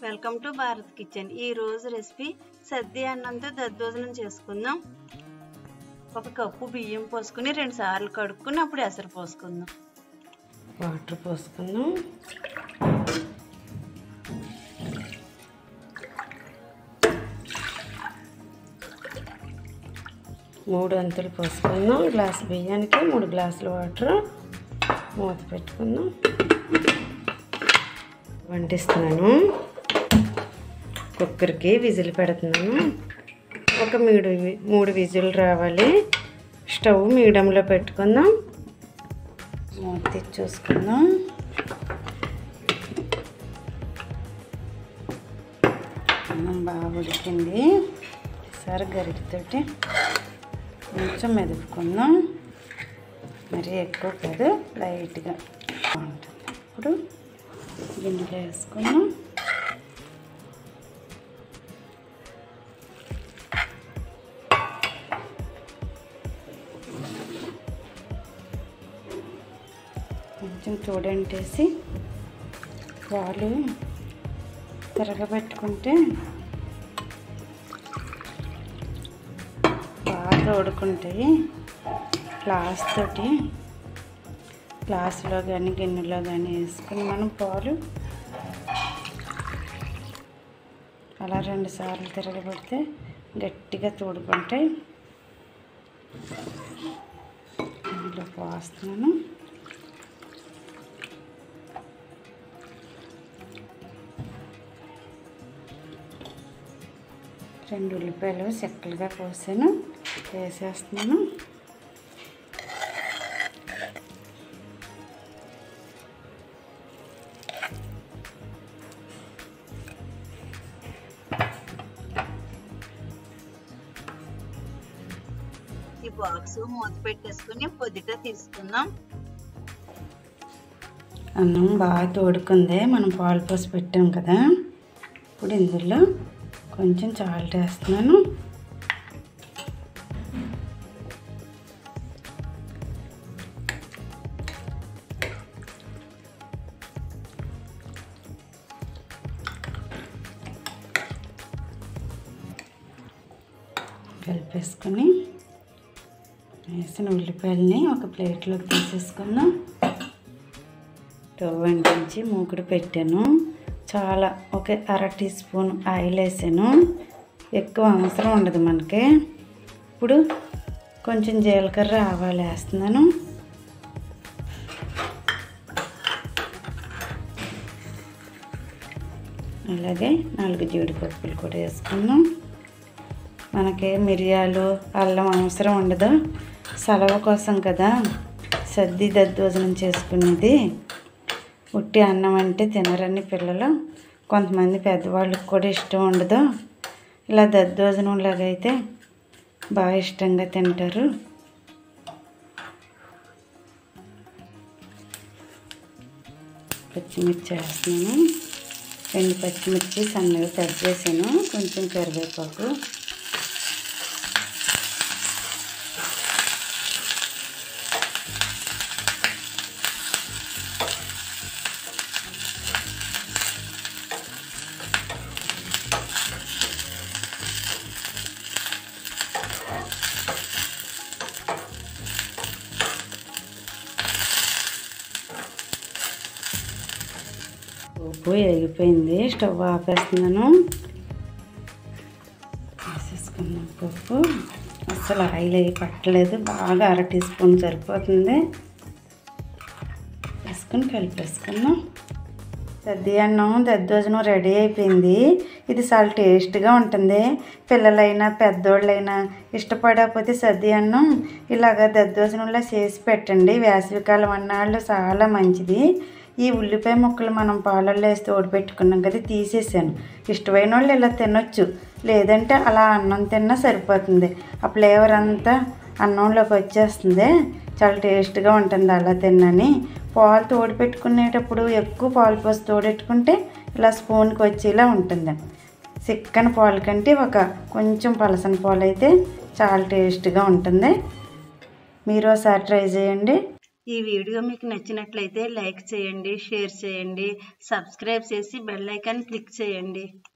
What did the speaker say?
Welcome to Bharat kitchen. ఈ రోజు recipe సద్ది అన్నంతో దద్దోజనం చేసుకుందాం. ఒక కప్పు బియ్యం పోసుకుని 2 సార్లు కడుక్కుని అప్పుడు ఎసరు పోసుకుందాం. వాటర్ పోసుకుందాం. మూడు అంతులు పోసుకుందాం. గ్లాస్ బియ్యానికి 3 గ్లాసుల వాటర్. మూత పెట్టుకుందాం. వంటిస్తున్నాను. కుక్కర్కి విజిల్ పెడుతున్నాను. ఒక 3 విజిల్ రావాలి. స్టవ్ మీడియంలో పెట్టుకుందాం. మూత తీసి చూసుకుందాం. అన్నం బాగా ఉడికింది. సరే గరిటెతోటి కొంచెం మెదుపుకుందాం. మరి ఎక్కువ కాదు, లైట్గా బాగుంటుంది. ఇప్పుడు గిన్నెలో వేసుకుందాం. కొంచెం తోడంటేసి పాలు తిరగబెట్టుకుంటే బాగా తోడుకుంటాయి. గ్లాసులో కానీ గిన్నెలో కానీ వేసుకుని మనం పాలు అలా 2 సార్లు తిరగబెడితే గట్టిగా తోడుకుంటాయి. ఇందులో పోస్తున్నాను. రెండు ఉల్లిపాయలు చెక్కలుగా కోసాను, వేసేస్తున్నాను. ఈ బాక్స్ మూత పెట్టేసుకుని పొద్దుట తీసుకుందాం. అన్నం బాగా తోడుకుంది. మనం పాలు పోసి పెట్టాం కదా. ఇప్పుడు ఇందులో కొంచెం సాల్ట్ వేస్తున్నాను. కలిపేసుకొని వేసిన ఉల్లిపాయలని ఒక ప్లేట్లోకి తీసేసుకుందాం. స్టవ్ అంటించి మూకుడు పెట్టాను. చాలా ఒక 1/2 టీ స్పూన్ ఆయిల్ వేసాను. ఎక్కువ అవసరం ఉండదు మనకి. ఇప్పుడు కొంచెం జీలకర్ర ఆవాలు వేస్తున్నాను. అలాగే 4 జీడిపప్పులు కూడా వేసుకున్నాం. మనకి మిరియాలు అల్లం అవసరం ఉండదు. సలవ కోసం కదా సద్ది దద్దోజనం చేసుకునేది. ఉట్టి అన్నం అంటే తినరని పిల్లలు, కొంతమంది పెద్దవాళ్ళకి కూడా ఇష్టం ఉండదు. ఇలా దద్దోజనం లాగైతే బాగా ఇష్టంగా తింటారు. పచ్చిమిర్చి వేస్తున్నాను. 2 పచ్చిమిర్చి సన్నగా కట్ చేసాను. కొంచెం కరివేపాకు, ఉప్పు వేగిపోయింది. స్టవ్ ఆపేస్తున్నాను. వేసేసుకున్నాం పప్పు. అసలు ఆయిల్ అయ్యి పట్టలేదు. బాగా 1/2 టీ స్పూన్ సరిపోతుంది. వేసుకొని కలిపేసుకున్నాం. సద్ది అన్నం దద్దోజనం రెడీ అయిపోయింది. ఇది చాలా టేస్ట్గా ఉంటుంది. పిల్లలైనా పెద్దోళ్ళైనా ఇష్టపడకపోతే సద్ది అన్నం ఇలాగ దద్దోజనంలో చేసి పెట్టండి. వేసవికాలం అన్నాళ్ళు చాలా మంచిది. ఈ ఉల్లిపాయ ముక్కలు మనం పాలల్లో వేసి తోడుపెట్టుకున్నాం కదా, తీసేసాను. ఇష్టమైన వాళ్ళు ఇలా తినొచ్చు, లేదంటే అలా అన్నం తిన్నా సరిపోతుంది. ఆ ఫ్లేవర్ అంతా అన్నంలోకి వచ్చేస్తుంది. చాలా టేస్ట్గా ఉంటుంది అలా తిన్నని. పాలు తోడుపెట్టుకునేటప్పుడు ఎక్కువ పాలు పోసి తోడెట్టుకుంటే ఇలా స్పూన్కి వచ్చేలా ఉంటుంది. చిక్కని పాలు కంటే కొంచెం పలసని పాలు అయితే చాలా టేస్ట్గా ఉంటుంది. మీరు ఒకసారి ట్రై చేయండి. ఈ వీడియో మీకు నచ్చినట్లయితే లైక్ చేయండి, షేర్ చేయండి, సబ్స్క్రైబ్ చేసి బెల్ ఐకాన్ క్లిక్ చేయండి.